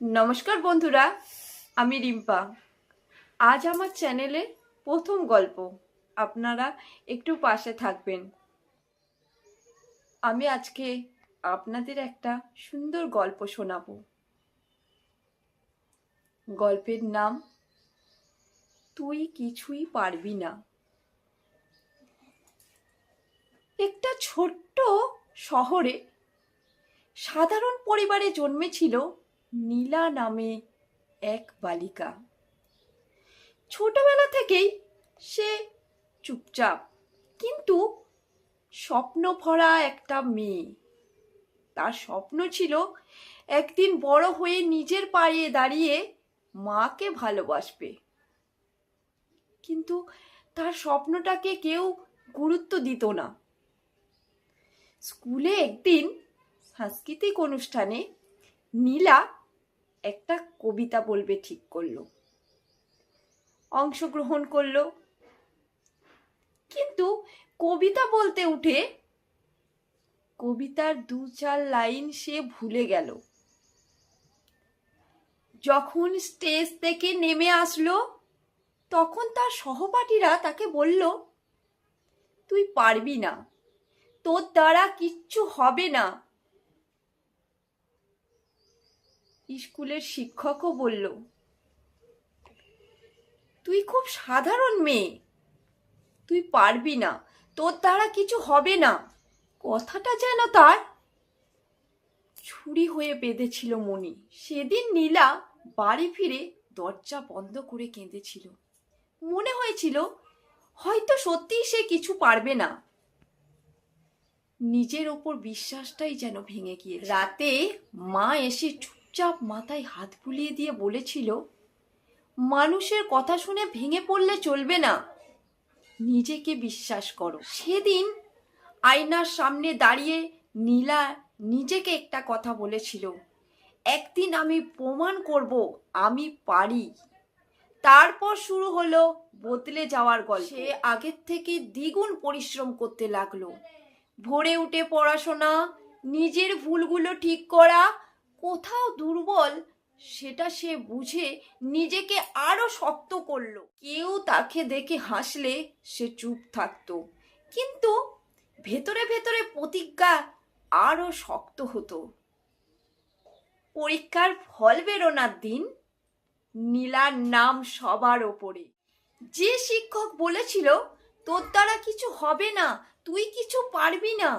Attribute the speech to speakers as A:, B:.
A: নমস্কার বন্ধুরা, আমি রিম্পা। আজ আমার চ্যানেলে প্রথম গল্প, আপনারা একটু পাশে থাকবেন। আমি আজকে আপনাদের একটা সুন্দর গল্প শোনাবো। গল্পের নাম তুই কিছুই পারবি না। একটা ছোট্ট শহরে সাধারণ পরিবারে জন্মেছিল নীলা নামে এক বালিকা। ছোটবেলা থেকেই সে চুপচাপ কিন্তু স্বপ্ন ভরা একটা মেয়ে। তার স্বপ্ন ছিল একদিন বড় হয়ে নিজের পায়ে দাঁড়িয়ে মাকে ভালোবাসবে। কিন্তু তার স্বপ্নটাকে কেউ গুরুত্ব দিত না। স্কুলে একদিন সাংস্কৃতিক অনুষ্ঠানে নীলা একটা কবিতা বলবে ঠিক করলো, অংশগ্রহণ করলো। কিন্তু কবিতা বলতে উঠে কবিতার 2-4 লাইন সে ভুলে গেল। যখন স্টেজ থেকে নেমে আসলো তখন তার সহপাঠীরা তাকে বলল, তুই পারবি না, তোর দ্বারা কিচ্ছু হবে না। স্কুলের শিক্ষকও বলল, তুই খুব সাধারণ মেয়ে, তুই পারবি না, তোর দ্বারা কিছু হবে না। কথাটা যেন তার ছুরি হয়ে বেঁধেছিল মনে। সেদিন নীলা বাড়ি ফিরে দরজা বন্ধ করে কেঁদেছিল। মনে হয়েছিল হয়তো সত্যিই সে কিছু পারবে না। নিজের ওপর বিশ্বাসটাই যেন ভেঙে গিয়েছে। রাতে মা এসে চুপচাপ মাথায় হাত বুলিয়ে দিয়ে বলেছিল, মানুষের কথা শুনে ভেঙে পড়লে চলবে না, নিজেকে বিশ্বাস করো। সেদিন আয়নার সামনে দাঁড়িয়ে নীলা নিজেকে একটা কথা বলেছিল, একদিন আমি প্রমাণ করব আমি পারি। তারপর শুরু হলো বদলে যাওয়ার গল্প। সে আগের থেকে দ্বিগুণ পরিশ্রম করতে লাগলো। ভোরে উঠে পড়াশোনা, নিজের ভুলগুলো ঠিক করা, কোথাও দুর্বল সেটা সে বুঝে নিজেকে আরো শক্ত করলো। কেউ তাকে দেখে হাসলে সে চুপ থাকতো, কিন্তু ভেতরে ভেতরে প্রতিজ্ঞা আরো শক্ত হতো। পরীক্ষার ফল বেরোনোর দিন নীলার নাম সবার ওপরে। যে শিক্ষক বলেছিল তোর দ্বারা কিছু হবে না, তুই কিছু পারবি না,